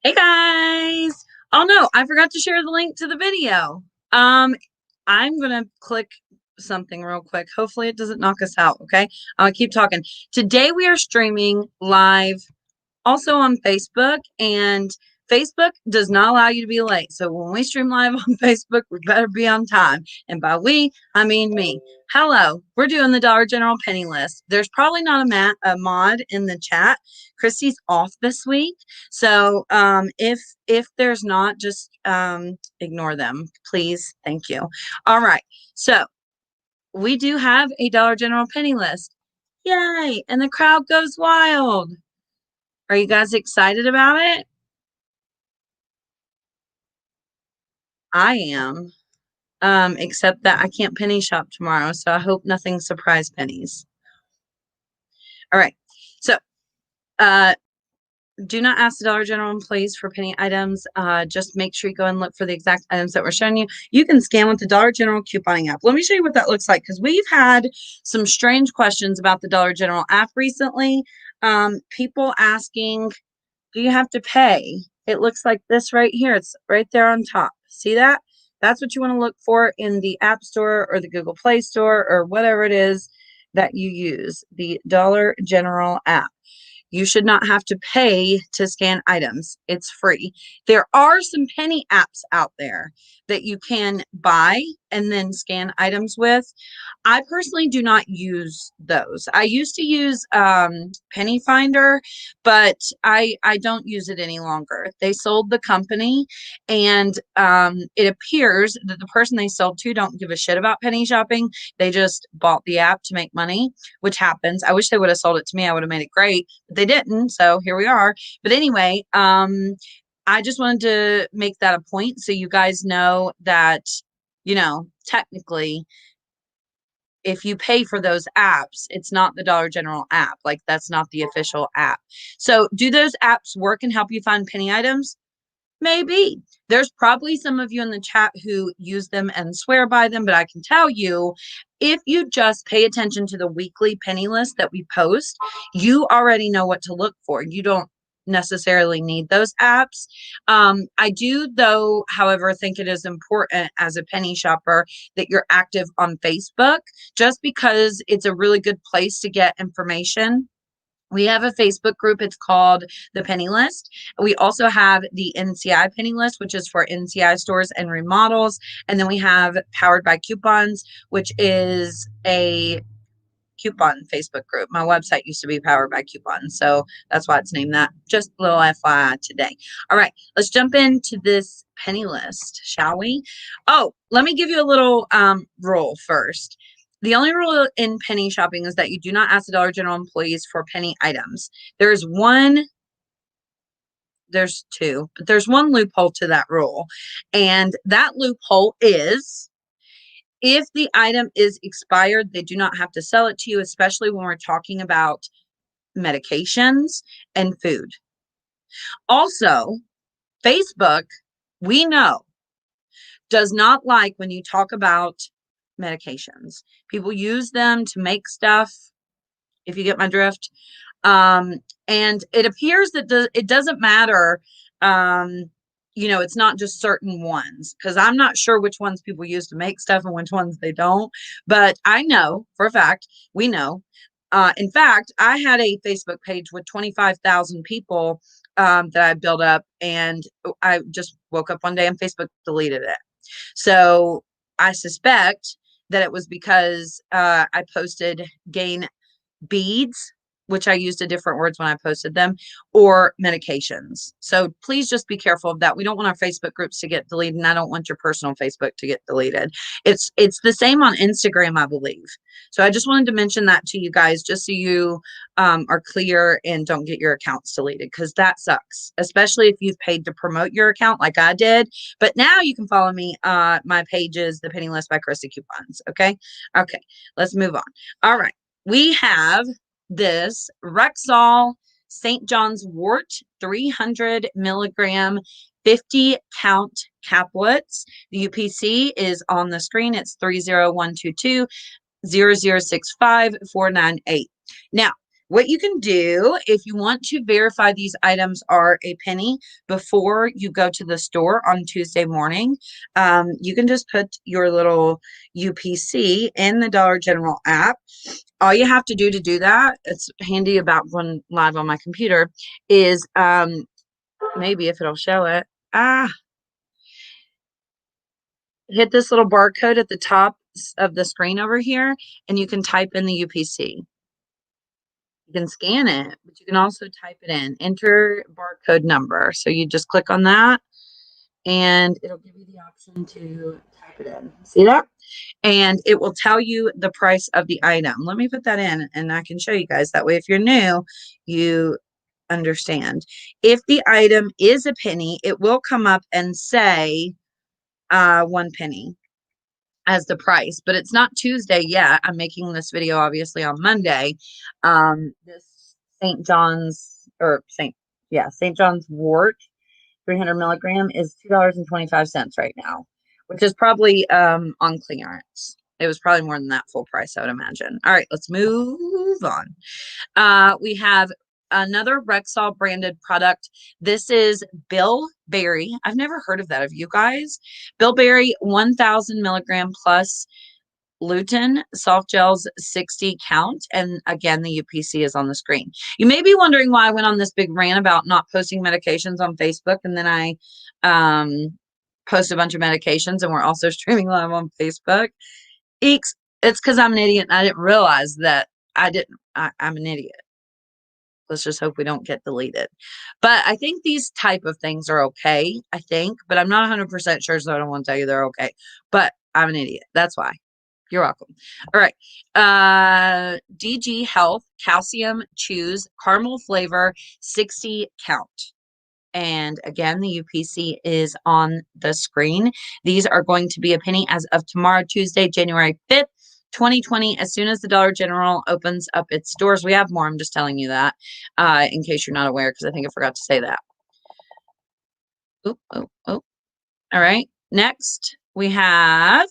Hey guys! Oh no, I forgot to share the link to the video. Um, I'm gonna click something real quick. Hopefully it doesn't knock us out, okay? I'll keep talking. Today we are streaming live also on Facebook, and Facebook does not allow you to be late. So when we stream live on Facebook, we better be on time. And by we, I mean me. Hello, we're doing the Dollar General penny list. There's probably not a mod in the chat. Christy's off this week, so if there's not, just ignore them, please. Thank you. All right, so we do have a Dollar General penny list. Yay! And the crowd goes wild. Are you guys excited about it? I am. Except that I can't penny shop tomorrow, so I hope nothing surprise pennies. All right. So, do not ask the Dollar General employees for penny items. Just make sure you go and look for the exact items that we're showing you. You can scan with the Dollar General couponing app. Let me show you what that looks like, because we've had some strange questions about the Dollar General app recently. People asking, do you have to pay? It looks like this right here. It's right there on top. See that? That's what you want to look for in the App Store or the Google Play Store or whatever it is that you use, the Dollar General app. You should not have to pay to scan items. It's free. There are some penny apps out there that you can buy and then scan items with. I personally do not use those. I used to use Penny Finder, but I don't use it any longer. They sold the company, and it appears that the person they sold to don't give a shit about penny shopping. They just bought the app to make money, which happens. I wish they would have sold it to me. I would have made it great, but they didn't. So here we are. But anyway, I just wanted to make that a point so you guys know that, technically, if you pay for those apps, it's not the Dollar General app. Like, that's not the official app. So do those apps work and help you find penny items? Maybe. There's probably some of you in the chat who use them and swear by them, but I can tell you, if you just pay attention to the weekly penny list that we post, you already know what to look for. You don't necessarily need those apps. I do, though, however, think it is important as a penny shopper that you're active on Facebook, just because it's a really good place to get information. We have a Facebook group. It's called the Penny List. We also have the NCI Penny List, which is for NCI stores and remodels. And then we have Powered by Coupons, which is a coupon Facebook group. My website used to be Powered by Coupons, so that's why it's named that. Just a little FYI today. All right, let's jump into this penny list, shall we? Oh, let me give you a little rule first. The only rule in penny shopping is that you do not ask the Dollar General employees for penny items. There's two, but there's one loophole to that rule. And that loophole is, if the item is expired, they do not have to sell it to you, especially when we're talking about medications and food. Also, Facebook, we know, does not like when you talk about medications. People use them to make stuff, if you get my drift. And it appears that it doesn't matter. It's not just certain ones, because I'm not sure which ones people use to make stuff and which ones they don't. But I know for a fact, we know. In fact, I had a Facebook page with 25,000 people that I built up, and I just woke up one day and Facebook deleted it. So I suspect that it was because I posted gain beads, which I used a different words when I posted them, or medications. So please just be careful of that. We don't want our Facebook groups to get deleted, and I don't want your personal Facebook to get deleted. It's the same on Instagram, I believe. So I just wanted to mention that to you guys, just so you are clear and don't get your accounts deleted, because that sucks, especially if you've paid to promote your account like I did. But now you can follow me. My page is The Penny List by Christy Coupons. Okay. Let's move on. All right. We have this Rexall St. John's wort 300 milligram 50 count caplets. The UPC is on the screen. It's 30122 0065 498. Now, what you can do if you want to verify these items are a penny before you go to the store on Tuesday morning, you can just put your little UPC in the Dollar General app. All you have to do that, it's handy about going live on my computer, is maybe if it'll show it. Hit this little barcode at the top of the screen over here, and you can type in the UPC. You can scan it, but you can also type it in. Enter barcode number. So you just click on that, and it'll give you the option to type it in. See that? And it will tell you the price of the item. Let me put that in, and I can show you guys. That way, if you're new, you understand. If the item is a penny, it will come up and say 1 penny as the price, but it's not Tuesday yet. I'm making this video obviously on Monday. This St. John's St. John's wort 300 milligram is $2.25 right now, which is probably on clearance. It was probably more than that full price, I would imagine. All right, let's move on. We have another Rexall branded product. This is Bilberry. I've never heard of that. Have you guys? Bilberry 1000 milligram plus lutein soft gels 60 count. And again, the UPC is on the screen. You may be wondering why I went on this big rant about not posting medications on Facebook, and then I post a bunch of medications, and we're also streaming live on Facebook. It's because I'm an idiot and I didn't realize that I'm an idiot. Let's just hope we don't get deleted. But I think these type of things are okay, I think, but I'm not 100% sure, so I don't want to tell you they're okay. But I'm an idiot. That's why. You're welcome. All right. DG Health Calcium Chews Caramel Flavor 60 count. And again, the UPC is on the screen. These are going to be a penny as of tomorrow, Tuesday, January 5th. 2020, as soon as the Dollar General opens up its doors. We have more. I'm just telling you that in case you're not aware, because I think I forgot to say that. Oh. All right. Next, we have,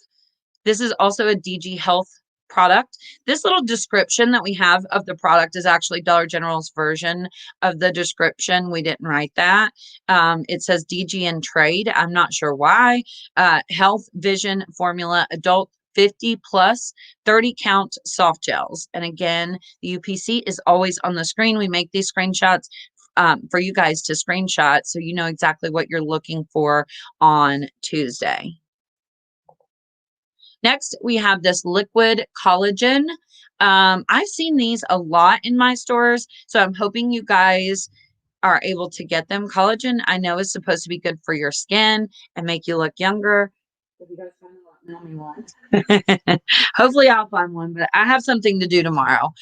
this is also a DG Health product. This little description that we have of the product is actually Dollar General's version of the description. We didn't write that. It says DG and trade. I'm not sure why. Health Vision Formula Adult 50 plus 30 count soft gels. And again, the UPC is always on the screen. We make these screenshots for you guys to screenshot so you know exactly what you're looking for on Tuesday. Next, we have this liquid collagen. I've seen these a lot in my stores, so I'm hoping you guys are able to get them. Collagen, I know, is supposed to be good for your skin and make you look younger. If you guys find one, hopefully I'll find one, but I have something to do tomorrow.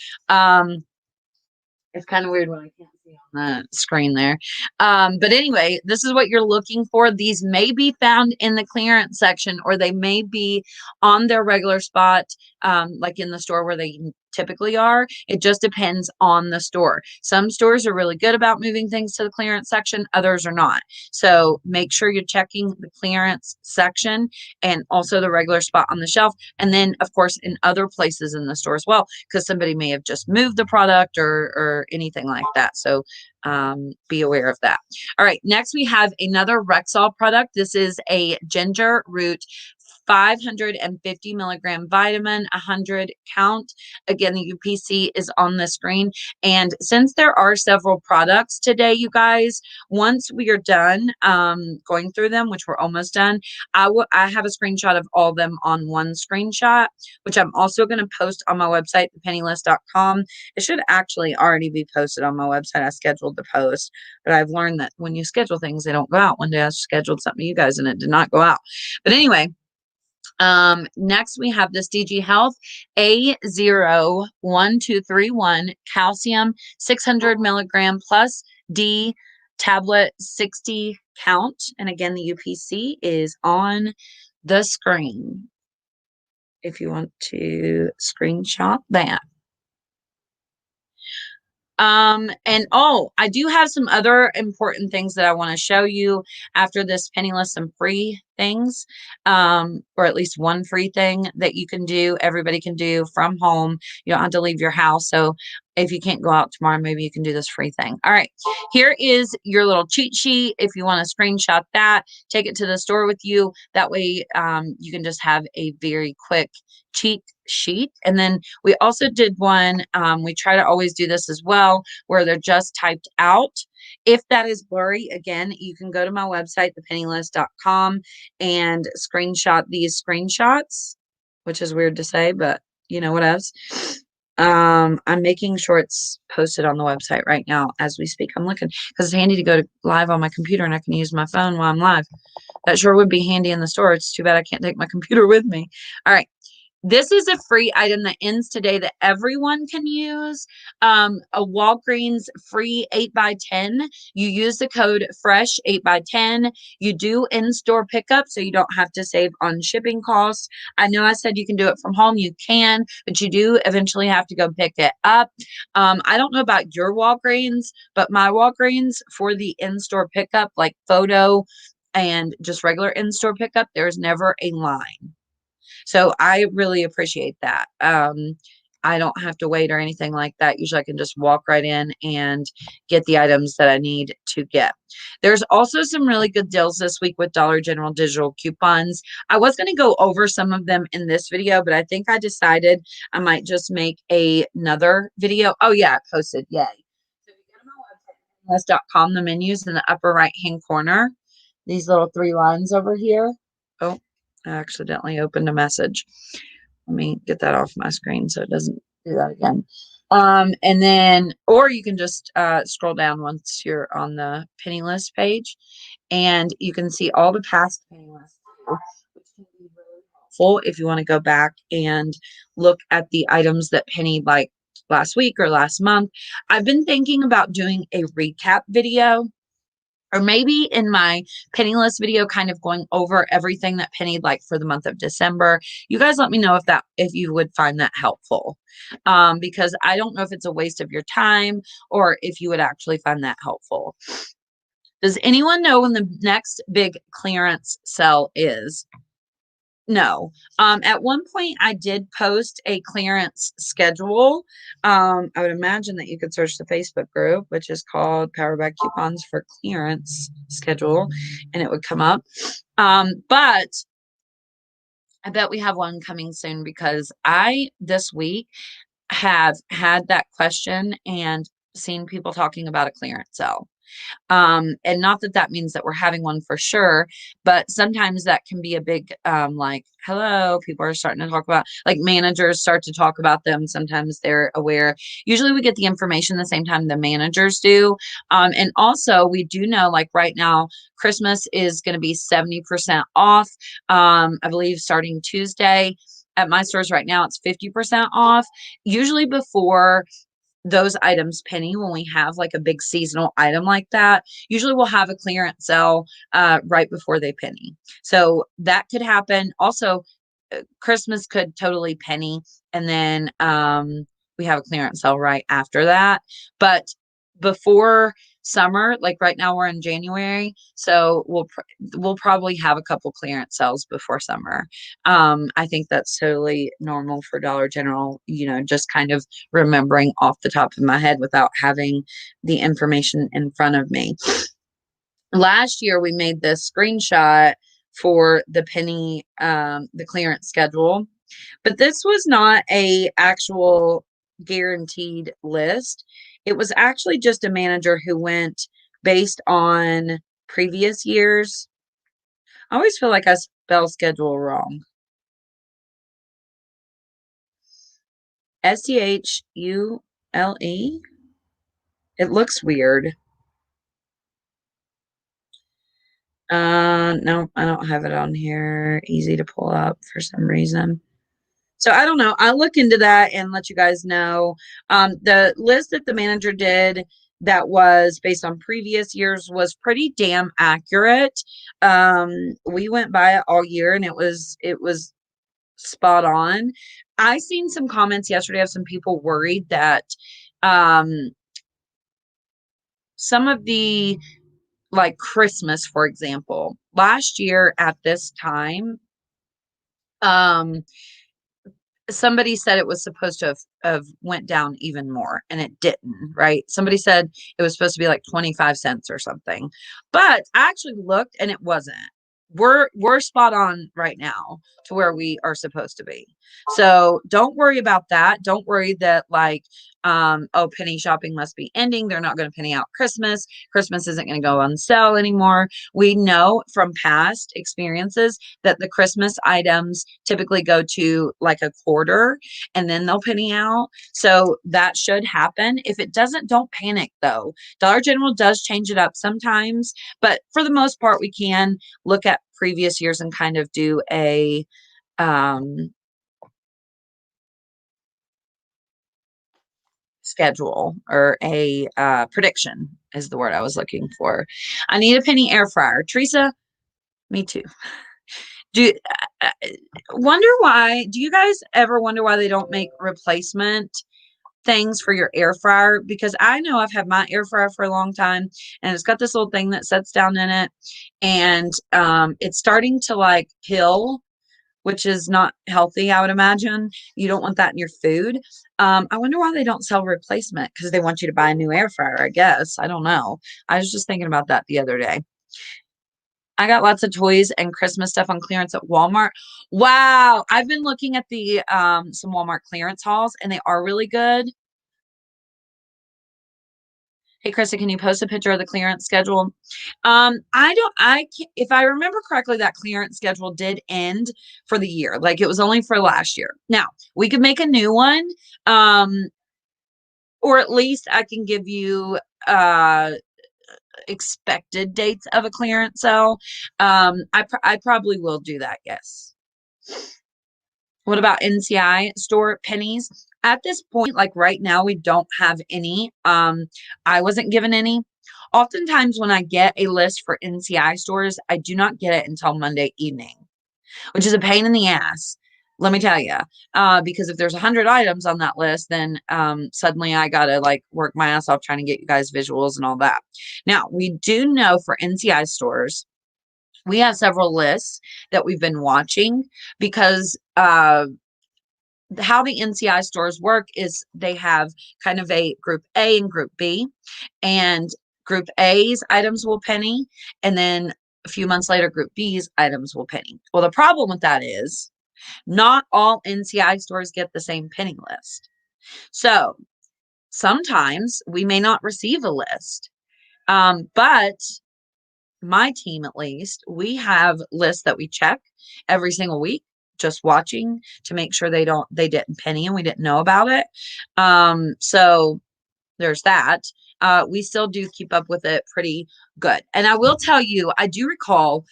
It's kind of weird when I can't see on the screen there. But anyway, this is what you're looking for. These may be found in the clearance section, or they may be on their regular spot, like in the store where they typically are. It just depends on the store. Some stores are really good about moving things to the clearance section, others are not. So make sure you're checking the clearance section and also the regular spot on the shelf. And then, of course, in other places in the store as well, because somebody may have just moved the product or anything like that. So be aware of that. All right, next we have another Rexall product. This is a ginger root 550 milligram vitamin, 100 count. Again, the UPC is on the screen. And since there are several products today, you guys, once we are done going through them, which we're almost done, I have a screenshot of all of them on one screenshot, which I'm also going to post on my website, thepennylist.com. It should actually already be posted on my website. I scheduled the post, but I've learned that when you schedule things, they don't go out. One day I scheduled something for you guys and it did not go out. But anyway, next we have this DG Health A01231 calcium 600 milligram plus D tablet 60 count. And again, the UPC is on the screen if you want to screenshot that. And I do have some other important things that I want to show you after this Penniless and Free things, or at least one free thing that you can do, everybody can do from home. You don't have to leave your house. So if you can't go out tomorrow, maybe you can do this free thing. All right, here is your little cheat sheet. If you want to screenshot that, take it to the store with you. That way you can just have a very quick cheat sheet. And then we also did one, we try to always do this as well, where they're just typed out. If that is blurry, again, you can go to my website, thepennylist.com, and screenshot these screenshots, which is weird to say, but you know what else? I'm making sure it's posted on the website right now as we speak. I'm looking because it's handy to go to live on my computer and I can use my phone while I'm live. That sure would be handy in the store. It's too bad I can't take my computer with me. All right. This is a free item that ends today that everyone can use. A Walgreens free 8x10. You use the code FRESH 8x10. You do in-store pickup, so you don't have to save on shipping costs. I know I said you can do it from home. You can, but you do eventually have to go pick it up. I don't know about your Walgreens, but my Walgreens for the in-store pickup, like photo and just regular in-store pickup, there's never a line. So I really appreciate that. I don't have to wait or anything like that. Usually I can just walk right in and get the items that I need to get. There's also some really good deals this week with Dollar General digital coupons. I was going to go over some of them in this video, but I think I decided I might just make another video. Oh yeah, posted. Yay. So if you go to my website, list.com, the menus in the upper right hand corner, these little three lines over here. Oh, I accidentally opened a message. Let me get that off my screen so it doesn't do that again. And then, or you can just scroll down once you're on the penny list page, and you can see all the past penny lists, which can be really helpful if you want to go back and look at the items that pennied like last week or last month. I've been thinking about doing a recap video, or maybe in my penniless video, kind of going over everything that pennied like for the month of December. You guys let me know if you would find that helpful, because I don't know if it's a waste of your time or if you would actually find that helpful. Does anyone know when the next big clearance sale is? No. At one point I did post a clearance schedule. I would imagine that you could search the Facebook group, which is called Power Back Coupons for Clearance Schedule, and it would come up. But I bet we have one coming soon, because I this week have had that question and seen people talking about a clearance sale. And not that that means that we're having one for sure, but sometimes that can be a big, like, hello, people are starting to talk about, like, managers start to talk about them. Sometimes they're aware. Usually we get the information the same time the managers do. And also we do know, like right now, Christmas is going to be 70% off. I believe starting Tuesday. At my stores right now, it's 50% off. Usually before those items penny, when we have like a big seasonal item like that, usually we'll have a clearance sale right before they penny. So that could happen. Also, Christmas could totally penny, and then we have a clearance sale right after that. But before summer, like right now we're in January, so we'll probably have a couple clearance sales before summer. I think that's totally normal for Dollar General, just kind of remembering off the top of my head without having the information in front of me. Last year we made this screenshot for the penny, the clearance schedule, but this was not a actual guaranteed list. It was actually just a manager who went based on previous years. I always feel like I spell schedule wrong. Schule. It looks weird. No, I don't have it on here. Easy to pull up for some reason. So I don't know. I'll look into that and let you guys know. The list that the manager did that was based on previous years was pretty damn accurate. We went by it all year and it was spot on. I seen some comments yesterday of some people worried that some of the like Christmas, for example, last year at this time, um, somebody said it was supposed to have went down even more and it didn't, right? Somebody said it was supposed to be like 25 cents or something. But I actually looked and it wasn't. We're spot on right now to where we are supposed to be. So don't worry about that. Don't worry that like oh, penny shopping must be ending. They're not going to penny out Christmas. Christmas isn't going to go on sale anymore. We know from past experiences that the Christmas items typically go to like a quarter and then they'll penny out. So that should happen. If it doesn't, don't panic though. Dollar General does change it up sometimes, but for the most part, we can look at previous years and kind of do a schedule or a prediction is the word I was looking for. I need a penny air fryer. Teresa, me too. Do wonder why? Do you guys ever wonder why they don't make replacement things for your air fryer? Because I know I've had my air fryer for a long time, and it's got this little thing that sets down in it, and it's starting to like pill, which is not healthy. I would imagine you don't want that in your food. I wonder why they don't sell replacement because they want you to buy a new air fryer. I guess I don't know. I was just thinking about that the other day. I got lots of toys and Christmas stuff on clearance at Walmart. Wow. I've been looking at the some Walmart clearance hauls and they are really good. Hey, Krista, can you post a picture of the clearance schedule? I don't, I can't, if I remember correctly, that clearance schedule did end for the year. Like it was only for last year. Now we could make a new one. Um, or at least I can give you, expected dates of a clearance sale. I probably will do that. Yes. What about NCI store pennies? At this point, like right now, we don't have any. I wasn't given any. Oftentimes, when I get a list for NCI stores, I do not get it until Monday evening, which is a pain in the ass. Let me tell you, because if there's 100 items on that list, then suddenly I gotta like work my ass off trying to get you guys visuals and all that. Now, we do know for NCI stores, we have several lists that we've been watching because how the NCI stores work is they have kind of a group A and group B, and group A's items will penny, and then a few months later, group B's items will penny. Well, the problem with that is not all NCI stores get the same penny list. So sometimes we may not receive a list, but my team at least, we have lists that we check every single week, just watching to make sure they didn't penny and we didn't know about it. So there's that. We still do keep up with it pretty good. And I will tell you, I do recall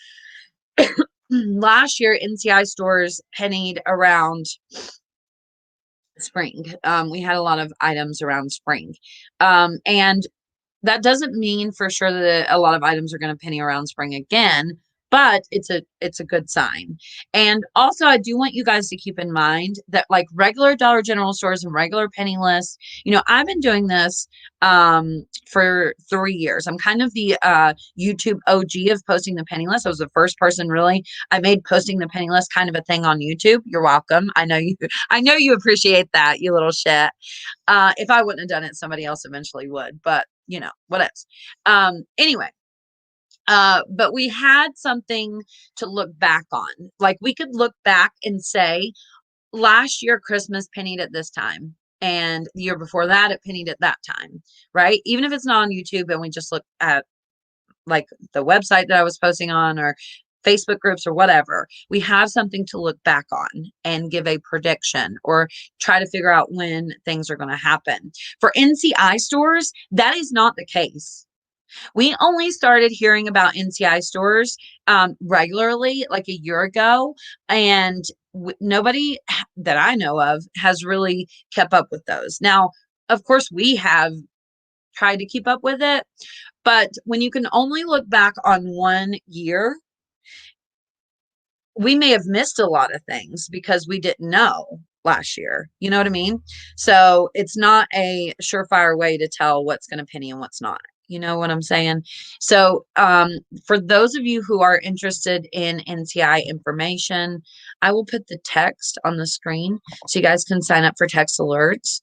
last year NCI stores pennied around spring. We had a lot of items around spring. And that doesn't mean for sure that a lot of items are going to penny around spring again, but it's a good sign. And also I do want you guys to keep in mind that like regular Dollar General stores and regular penny lists, I've been doing this for 3 years. I'm kind of the YouTube OG of posting the penny list. I was the first person really. I made posting the penny list kind of a thing on YouTube. You're welcome. I know you appreciate that, you little shit. If I wouldn't have done it, somebody else eventually would, but what else? Anyway, but we had something to look back on. Like we could look back and say, last year Christmas pennied at this time. And the year before that, it pennied at that time, right? Even if it's not on YouTube and we just look at like the website that I was posting on or Facebook groups or whatever, we have something to look back on and give a prediction or try to figure out when things are going to happen. For NCI stores, that is not the case. We only started hearing about NCI stores regularly like a year ago, and nobody that I know of has really kept up with those. Now, of course, we have tried to keep up with it, but when you can only look back on 1 year, we may have missed a lot of things because we didn't know last year. You know what I mean? So it's not a surefire way to tell what's going to penny and what's not. You know what I'm saying? So, for those of you who are interested in NCI information, I will put the text on the screen so you guys can sign up for text alerts.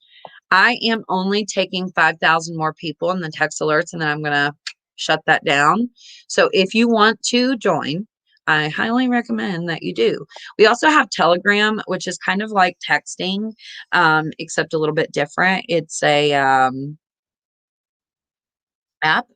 I am only taking 5,000 more people in the text alerts, and then I'm going to shut that down. So if you want to join, I highly recommend that you do. We also have Telegram, which is kind of like texting, except a little bit different. It's a app,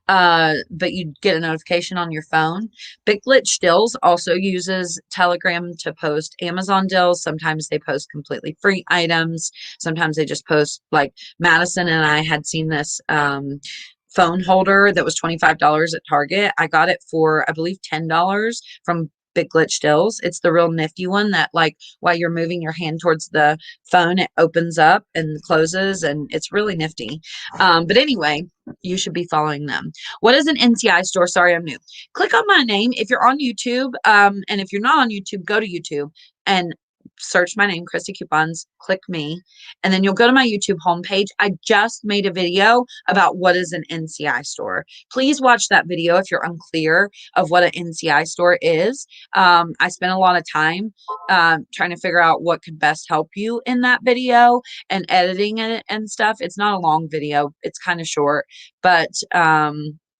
but you get a notification on your phone. Big Glitch Deals also uses Telegram to post Amazon deals. Sometimes they post completely free items. Sometimes they just post, like Madison and I had seen this phone holder that was $25 at Target. I got it for, I believe, $10 from Big Glitch Deals. It's the real nifty one that, like, while you're moving your hand towards the phone, it opens up and closes, and it's really nifty. But anyway, you should be following them. What is an NCI store? Sorry, I'm new. Click on my name if you're on YouTube. And if you're not on YouTube, go to YouTube and search my name, Christy Coupons, click me, and then you'll go to my YouTube homepage. I just made a video about what is an NCI store. Please watch that video if you're unclear of what an NCI store is. I spent a lot of time trying to figure out what could best help you in that video and editing it and stuff. It's not a long video. It's kind of short, but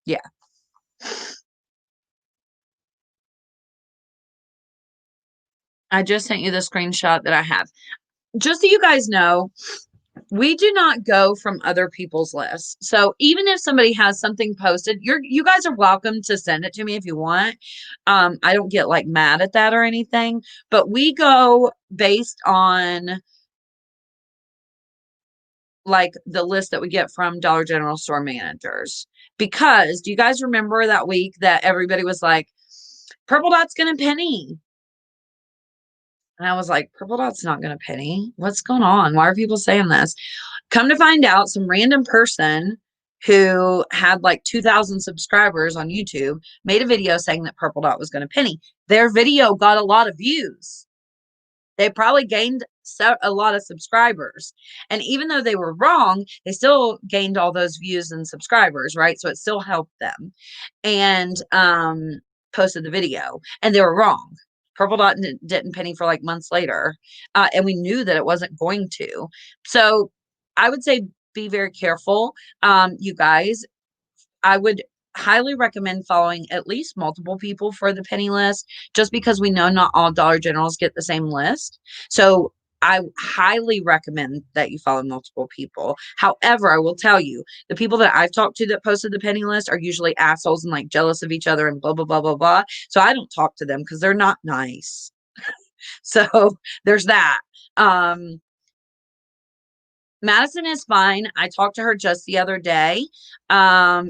yeah. I just sent you the screenshot that I have. Just so you guys know, we do not go from other people's lists. So even if somebody has something posted, you guys are welcome to send it to me if you want. I don't get like mad at that or anything, but we go based on like the list that we get from Dollar General store managers. Because do you guys remember that week that everybody was like, Purple Dot's gonna penny? And I was like, Purple Dot's not gonna penny. What's going on? Why are people saying this? Come to find out, some random person who had like 2,000 subscribers on YouTube made a video saying that Purple Dot was going to penny. Their video got a lot of views. They probably gained a lot of subscribers. And even though they were wrong, they still gained all those views and subscribers, right? So it still helped them. And posted the video, and they were wrong. Purple Dot didn't penny for like months later. And we knew that it wasn't going to. So I would say be very careful. You guys, I would highly recommend following at least multiple people for the penny list, just because we know not all Dollar Generals get the same list. So I highly recommend that you follow multiple people. However, I will tell you, the people that I've talked to that posted the penny list are usually assholes and like jealous of each other and blah, blah, blah, blah, blah. So I don't talk to them because they're not nice. So there's that. Madison is fine. I talked to her just the other day.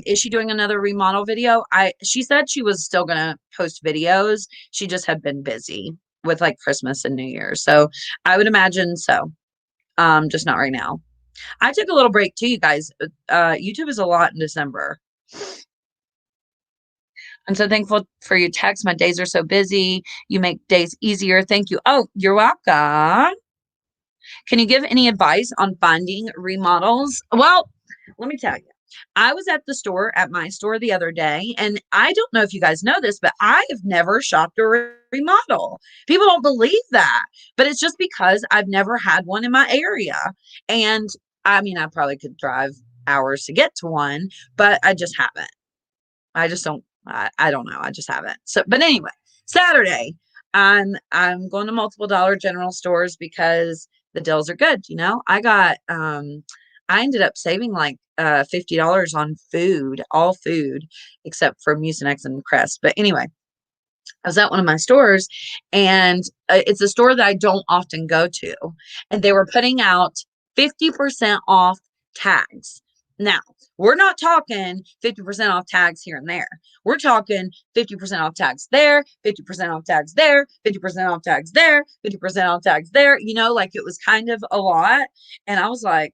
Is she doing another remodel video? She said she was still gonna post videos. She just had been busy with like Christmas and New Year's. So I would imagine so. Just not right now. I took a little break too, you guys. YouTube is a lot in December. I'm so thankful for your text. My days are so busy. You make days easier. Thank you. Oh, you're welcome. Can you give any advice on finding remodels? Well, let me tell you. I was at the store at my store the other day, and I don't know if you guys know this, but I have never shopped a remodel. People don't believe that, but it's just because I've never had one in my area. And I mean, I probably could drive hours to get to one, but I just haven't. I just don't. I don't know. I just haven't. So, but anyway, Saturday, I'm going to multiple Dollar General stores because the deals are good. You know, I ended up saving like $50 on food, all food except for Mucinex and Crest. But anyway, I was at one of my stores, and it's a store that I don't often go to, and they were putting out 50% off tags. Now, we're not talking 50% off tags here and there. We're talking 50% off tags there, 50% off tags there, 50% off tags there, 50% off tags there. You know, like it was kind of a lot. And I was like,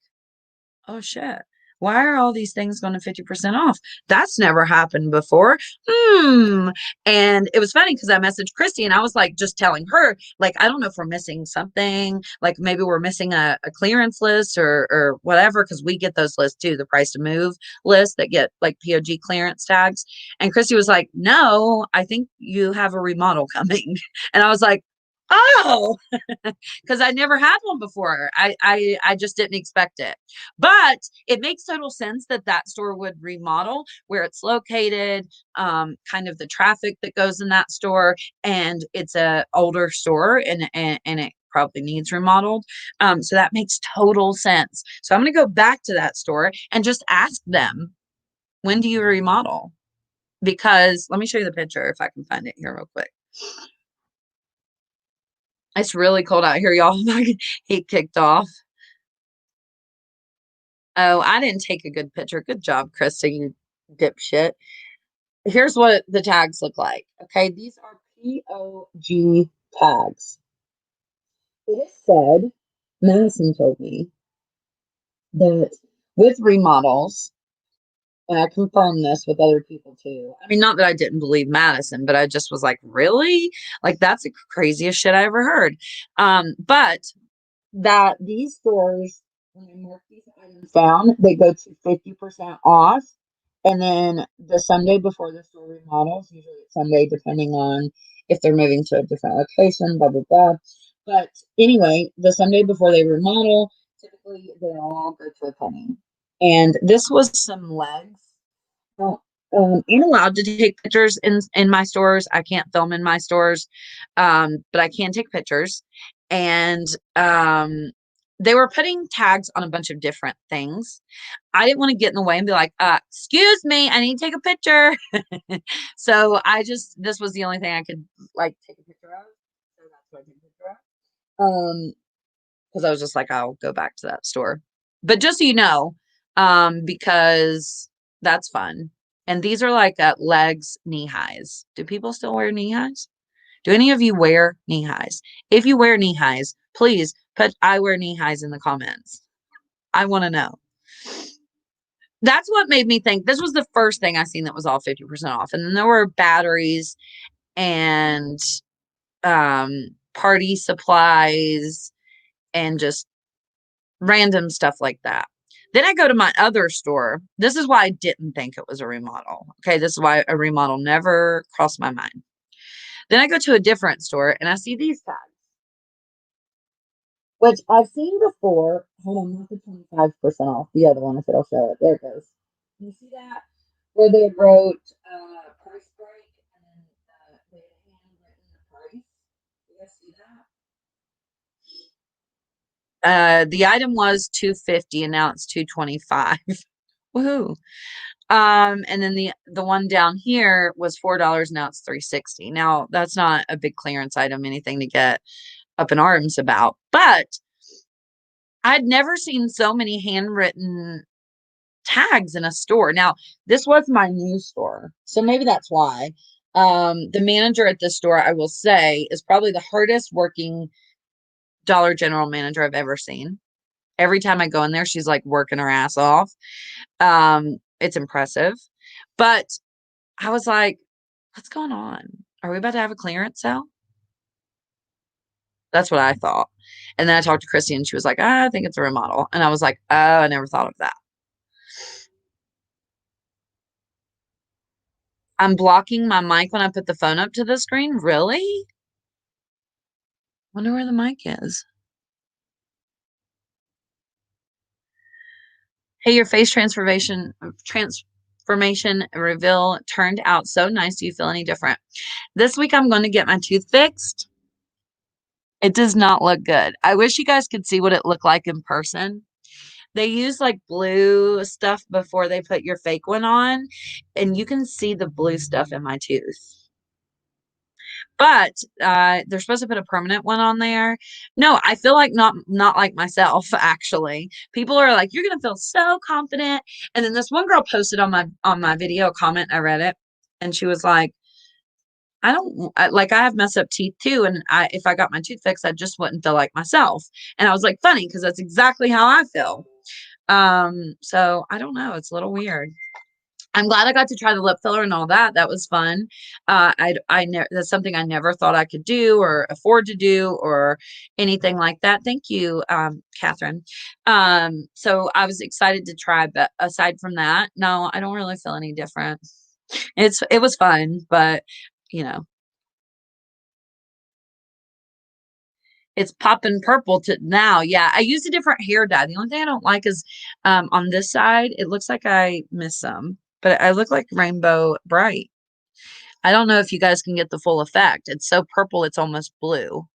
oh shit. Why are all these things going to 50% off? That's never happened before. Hmm. And it was funny because I messaged Christy and I was like, just telling her, like, I don't know if we're missing something, like maybe we're missing a clearance list or whatever, because we get those lists too, the price to move list that get like POG clearance tags. And Christy was like, no, I think you have a remodel coming. And I was like, oh, because I never had one before. I just didn't expect it. But it makes total sense that that store would remodel where it's located, kind of the traffic that goes in that store, and it's a older store and it probably needs remodeled. So that makes total sense. So I'm going to go back to that store and just ask them, when do you remodel? Because let me show you the picture if I can find it here real quick. It's really cold out here, y'all. Heat kicked off. Oh, I didn't take a good picture. Good job, Krista, you dipshit. Here's what the tags look like. Okay, these are POG tags. It is said, Madison told me that with remodels, and I confirmed this with other people too. I mean, not that I didn't believe Madison, but I just was like, really? Like, that's the craziest shit I ever heard. But that these stores, when they mark these items down, they go to 50% off. And then the Sunday before the store remodels, usually it's Sunday, depending on if they're moving to a different location, blah, blah, blah. But anyway, the Sunday before they remodel, typically they all go to a penny. And this was some legs. Well, I'm allowed to take pictures in my stores. I can't film in my stores, but I can take pictures. And they were putting tags on a bunch of different things. I didn't want to get in the way and be like, excuse me, I need to take a picture. So this was the only thing I could like take a picture of. So that's what I took a picture of. Because I was just like, I'll go back to that store. But just so you know, because that's fun. And these are like legs, knee highs. Do people still wear knee highs? Do any of you wear knee highs? If you wear knee highs, please put I wear knee highs in the comments. I want to know. That's what made me think this was the first thing I seen that was all 50% off. And then there were batteries and party supplies and just random stuff like that. Then I go to my other store. This is why I didn't think it was a remodel. Okay, this is why a remodel never crossed my mind. Then I go to a different store and I see these tags, which I've seen before. Hold on, not the 25% off. The other one, if it'll show it. There it goes. You see that? Where they wrote price break and then they had handwritten the price. You guys see that? The item was 250 and now it's 225. Woohoo. And then the one down here was $4. Now it's 360. Now that's not a big clearance item, anything to get up in arms about, but I'd never seen so many handwritten tags in a store. Now, this was my new store, so maybe that's why. The manager at this store, I will say, is probably the hardest working Dollar General manager I've ever seen. Every time I go in there, she's like working her ass off. It's impressive. But I was like, what's going on? Are we about to have a clearance sale? That's what I thought. And then I talked to Christy and she was like, I think it's a remodel. And I was like, oh, I never thought of that. I'm blocking my mic when I put the phone up to the screen. Really? Wonder where the mic is. Hey, your face transformation reveal turned out so nice. Do you feel any different? This week I'm going to get my tooth fixed. It does not look good. I wish you guys could see what it looked like in person. They use like blue stuff before they put your fake one on, and you can see the blue stuff in my tooth. But they're supposed to put a permanent one on there. No, I feel like not like myself, actually. People are like, you're gonna feel so confident. And then this one girl posted on my video comment, I read it, and she was like, I have messed up teeth too, and if I got my tooth fixed, I just wouldn't feel like myself. And I was like, funny, because that's exactly how I feel. So I don't know. It's a little weird. I'm glad I got to try the lip filler and all that. That was fun. That's something I never thought I could do or afford to do or anything like that. Thank you, Catherine. So I was excited to try, but aside from that, no, I don't really feel any different. It was fun, but you know, it's popping purple to now. Yeah, I used a different hair dye. The only thing I don't like is on this side, it looks like I miss some, but I look like Rainbow Bright. I don't know if you guys can get the full effect. It's so purple, it's almost blue.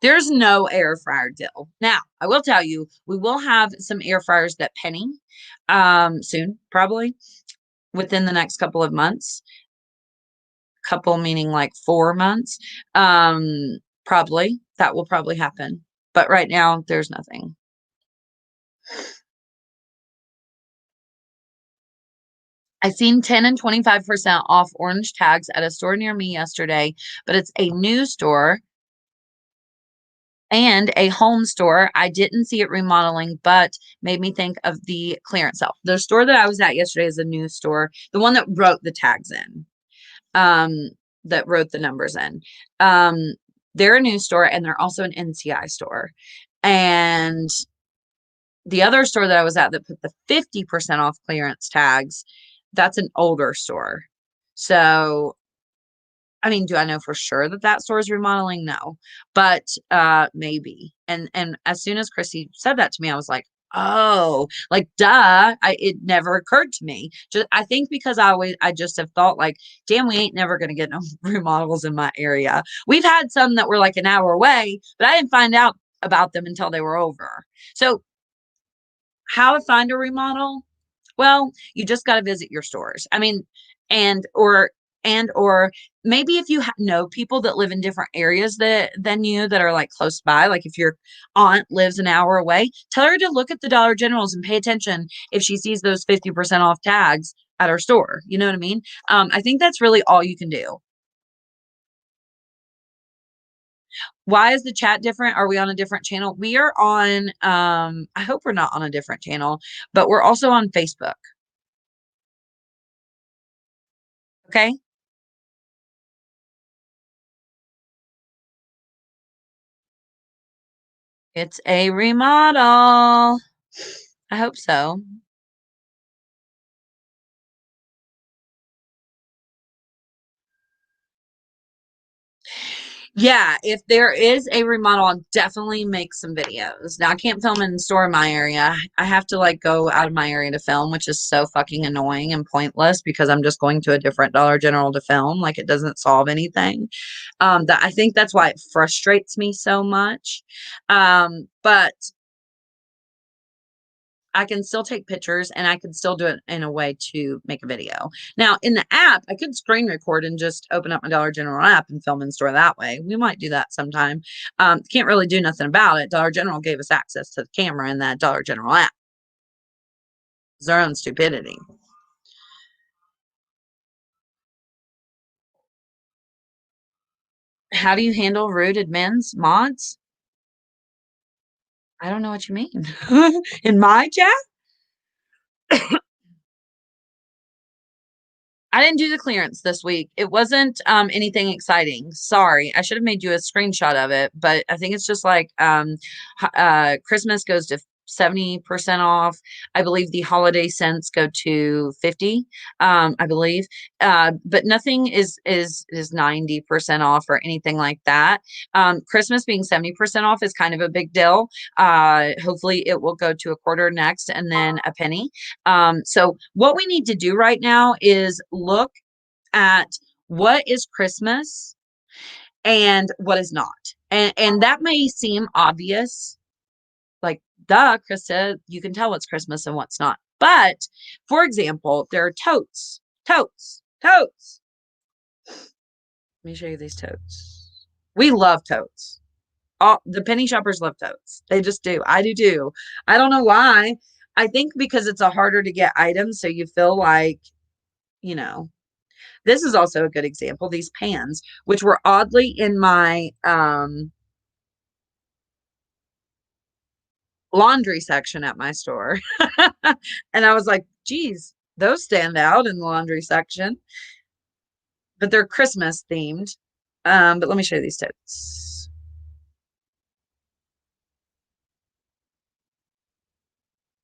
There's no air fryer deal. Now, I will tell you, we will have some air fryers that penny soon, probably within the next couple of months. Couple meaning like 4 months. Probably that will probably happen. But right now, there's nothing. I seen 10 and 25% off orange tags at a store near me yesterday, but it's a new store and a home store. I didn't see it remodeling, but made me think of the clearance sale. The store that I was at yesterday is a new store, the one that wrote the tags in, that wrote the numbers in. Um, they're a new store and they're also an NCI store. And the other store that I was at that put the 50% off clearance tags, that's an older store. So I mean, do I know for sure that that store is remodeling? No, but maybe. And as soon as Chrissy said that to me, I was like, oh, like duh. It never occurred to me. Just I think because I just have thought like, damn, we ain't never gonna get no remodels in my area. We've had some that were like an hour away, but I didn't find out about them until they were over. So how to find a remodel? Well, you just got to visit your stores. I mean, and or maybe if you know people that live in different areas than you that are like close by, like if your aunt lives an hour away, tell her to look at the Dollar Generals and pay attention if she sees those 50% off tags at her store. You know what I mean? I think that's really all you can do. Why is the chat different? Are we on a different channel? We are on, I hope we're not on a different channel, but we're also on Facebook. Okay. It's a remodel. I hope so. Yeah, if there is a remodel, I'll definitely make some videos. Now I can't film in the store in my area. I have to like go out of my area to film, which is so fucking annoying and pointless because I'm just going to a different Dollar General to film. Like it doesn't solve anything. That I think that's why it frustrates me so much. But I can still take pictures and I can still do it in a way to make a video. Now, in the app, I could screen record and just open up my Dollar General app and film in store that way. We might do that sometime. Can't really do nothing about it. Dollar General gave us access to the camera in that Dollar General app. It's their own stupidity. How do you handle rude admins mods? I don't know what you mean. In my chat? I didn't do the clearance this week. It wasn't anything exciting. Sorry. I should have made you a screenshot of it, but I think it's just like Christmas goes to 70% off. I believe the holiday scents go to 50, I believe. But nothing is 90% off or anything like that. Christmas being 70% off is kind of a big deal. Hopefully it will go to a quarter next and then a penny. So what we need to do right now is look at what is Christmas and what is not. And that may seem obvious, like duh, Krista, you can tell what's Christmas and what's not. But for example, there are totes, totes, totes. Let me show you these totes. We love totes. All the penny shoppers love totes. They just do. I do too. I don't know why. I think because it's a harder to get item, so you feel like, you know, this is also a good example. These pans, which were oddly in my laundry section at my store. And I was like, geez, those stand out in the laundry section, but they're Christmas themed. But let me show you these totes.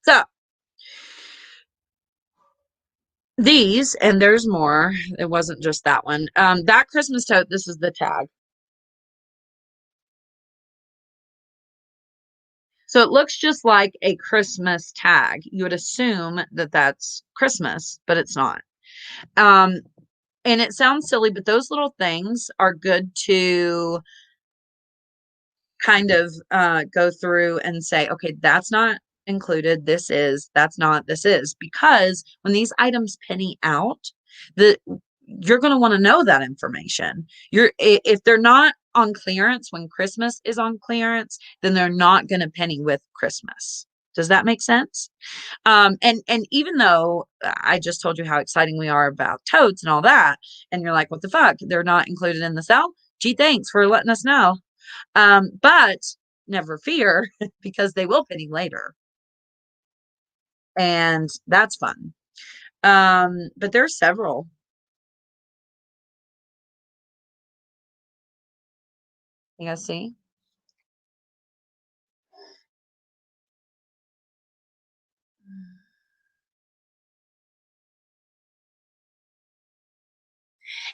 So these, and there's more. It wasn't just that one. That Christmas tote, this is the tag. So it looks just like a Christmas tag. You would assume that that's Christmas, but it's not. Um, and it sounds silly, but those little things are good to kind of go through and say, okay, that's not included. This is, that's not, this is, because when these items penny out, the you're going to want to know that information. If they're not on clearance when Christmas is on clearance, then they're not going to penny with Christmas. Does that make sense? And even though I just told you how exciting we are about totes and all that, and you're like, what the fuck? They're not included in the sale? Gee, thanks for letting us know. But never fear because they will penny later. And that's fun. But there's several. You guys see?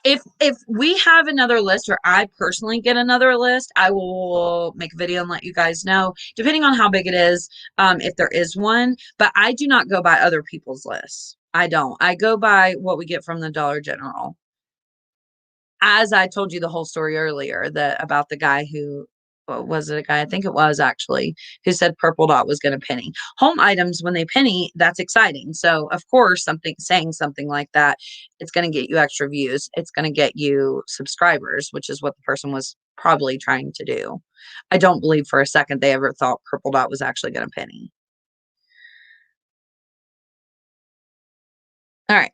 If we have another list or I personally get another list, I will make a video and let you guys know, depending on how big it is, if there is one. But I do not go by other people's lists. I don't. I go by what we get from the Dollar General. As I told you the whole story earlier, that about the guy who was it a guy? I think it was actually who said purple dot was going to penny. Home items when they penny, that's exciting. So of course, something saying something like that, it's going to get you extra views. It's going to get you subscribers, which is what the person was probably trying to do. I don't believe for a second they ever thought purple dot was actually going to penny. All right.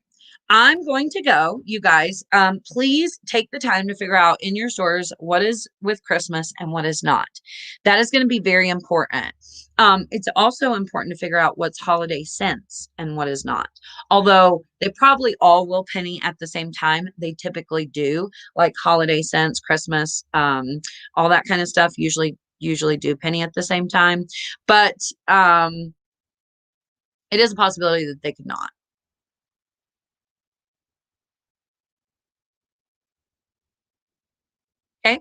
I'm going to go, you guys. Please take the time to figure out in your stores what is with Christmas and what is not. That is going to be very important. It's also important to figure out what's holiday scents and what is not. Although they probably all will penny at the same time, they typically do, like holiday scents, Christmas, all that kind of stuff. Usually do penny at the same time, but it is a possibility that they could not. Okay.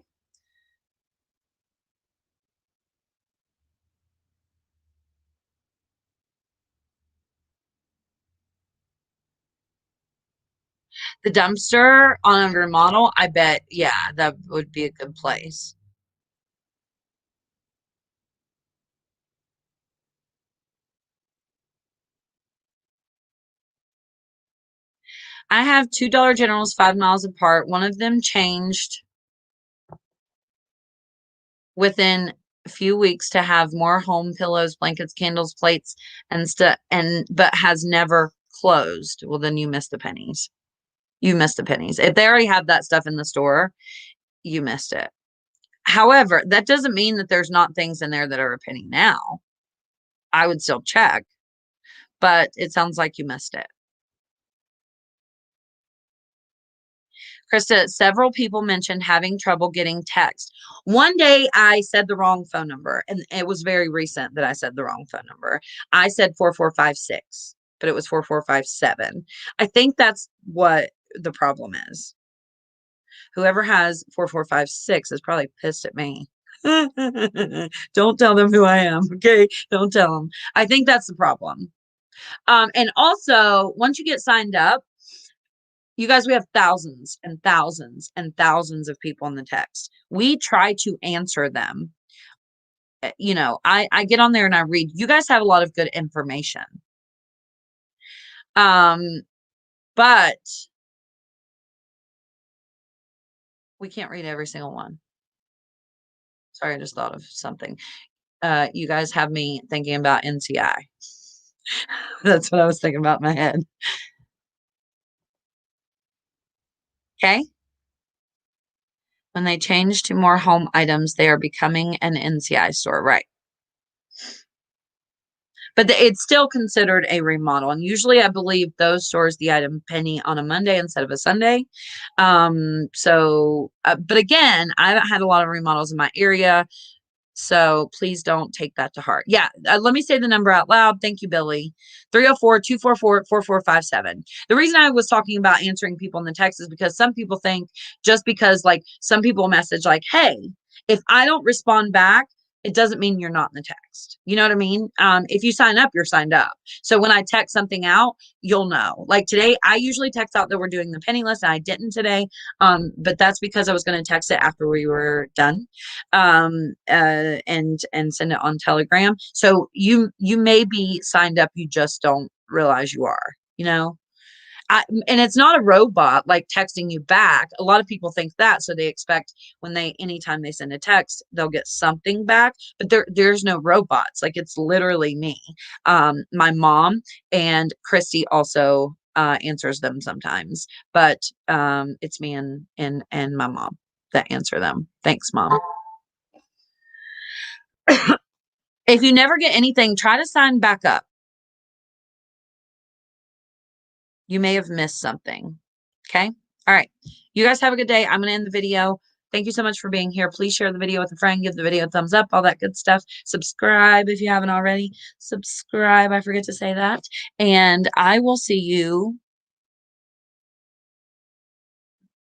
The dumpster on a remodel, I bet, yeah, that would be a good place. I have two Dollar Generals 5 miles apart. One of them changed within a few weeks to have more home pillows, blankets, candles, plates, and stuff, and but has never closed. Well, then you missed the pennies. You missed the pennies. If they already have that stuff in the store, you missed it. However, that doesn't mean that there's not things in there that are a penny now. I would still check, but it sounds like you missed it. Krista, several people mentioned having trouble getting text. One day I said the wrong phone number, and it was very recent that I said the wrong phone number. I said 4456, but it was 4457. I think that's what the problem is. Whoever has 4456 is probably pissed at me. Don't tell them who I am. Okay. Don't tell them. I think that's the problem. And also, once you get signed up, you guys, we have thousands and thousands and thousands of people in the text. We try to answer them. I get on there and I read. You guys have a lot of good information. Um, but we can't read every single one. Sorry, I just thought of something. You guys have me thinking about NCI. That's what I was thinking about in my head. Okay. When they change to more home items, they are becoming an NCI store, right? but it's still considered a remodel. And usually I believe those stores the item penny on a Monday instead of a Sunday. But again, I haven't had a lot of remodels in my area. So please don't take that to heart. Yeah, let me say the number out loud. Thank you, Billy. 304-244-4457. The reason I was talking about answering people in the text is because some people think just because like some people message like, hey, if I don't respond back, it doesn't mean you're not in the text. You know what I mean? If you sign up, you're signed up. So when I text something out, you'll know. Like today, I usually text out that we're doing the penny list, and I didn't today. But that's because I was going to text it after we were done, and send it on Telegram. So you may be signed up, you just don't realize you are. You know, and it's not a robot like texting you back. A lot of people think that, so they expect when they anytime they send a text, they'll get something back. But there's no robots. Like it's literally me. My mom and Christy also answers them sometimes, but it's me and my mom that answer them. Thanks, Mom. If you never get anything, try to sign back up. You may have missed something. Okay. All right. You guys have a good day. I'm going to end the video. Thank you so much for being here. Please share the video with a friend. Give the video a thumbs up, all that good stuff. Subscribe if you haven't already. Subscribe. I forget to say that. And I will see you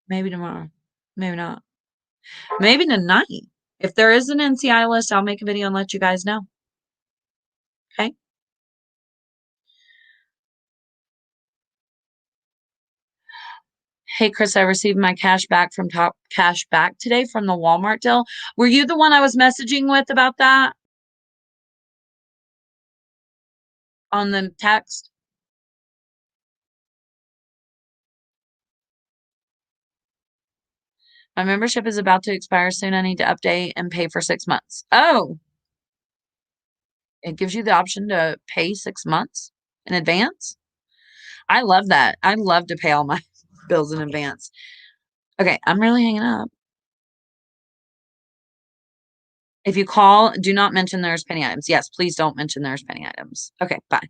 maybe tomorrow. Maybe not. Maybe tonight. If there is an NCI list, I'll make a video and let you guys know. Okay. Hey, Chris, I received my cash back from Top Cash Back today from the Walmart deal. Were you the one I was messaging with about that on the text? My membership is about to expire soon. I need to update and pay for 6 months. Oh, it gives you the option to pay 6 months in advance. I love that. I love to pay all my bills in advance. Okay, I'm really hanging up. If you call, do not mention there's penny items. Yes, please don't mention there's penny items. Okay, bye.